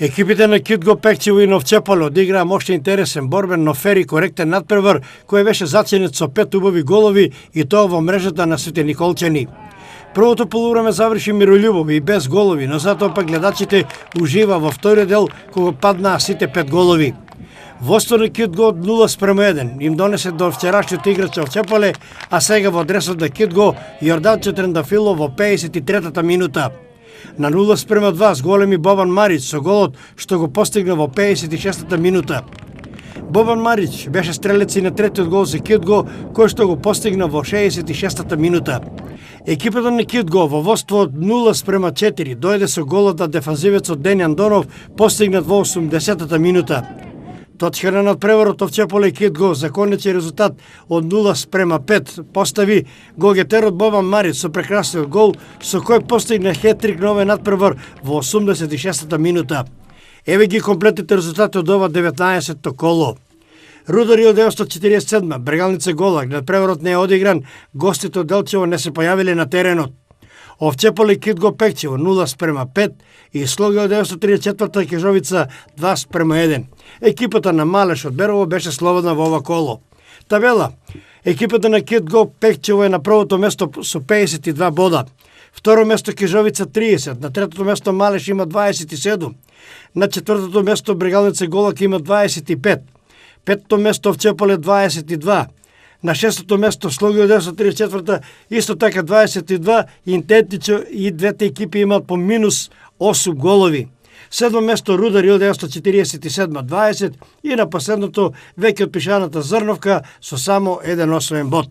Екипите на Китго, Пекчево и Новчеполе одиграа мощен, интересен, борбен, но фер и коректен надпревар кој беше заценет со 5 убави голови и тоа во мрежата на сите николчани. Првото полувреме заврши мирољубово и без голови, но затоа пак гледачите ужива во вториот дел кога паднаа сите 5 голови. Водство на Китго 0:1 им донесе до вчерашниот играч Овчеполе, а сега во адресот на Китго Јорданчо Трендафило во 53-та минута. На 0:2 с големи Бобан Марич со голот што го постигна во 56-та минута. Бобан Марич беше стрелец и на третиот гол за Китго, кој што го постигна во 66-та минута. Екипата на Китго во водство од 0:4 дојде со голот на дефанзивецот Дењан Донов, постигнат во 80-та минута. Точкана над преварот Овчеполе и Китго за конечен резултат од 0:5 постави голгетерот Бобан Марич со прекрасниот гол со кој постигна хетрик на овој надпревар во 86-та минута. Еве ги комплетните резултати од ова 19-то коло. Рудар 1947, Брегалница Голак, надпреварот не е одигран, гостите од Делчево не се појавиле на теренот. Овчеполе и Китго Пекчево 0:5 и Слога 1934 Кежовица 2:1. Екипата на Малеш од Берово беше слободна во ова коло. Табела. Екипата на Китго Пекчево е на првото место со 52 бода. Второ место Кежовица 30, на третото место Малеш има 27, на четвртото место Брегалница Голак има 25, петото место Овчеполе 22, на шестото место Слоги од 1934 исто така 22, идентично и двете екипи имаат по минус 8 голови. Седмо место Рудар 1947 20 и на последното веќе од пишаната Зрновка со само 1 освоен бод.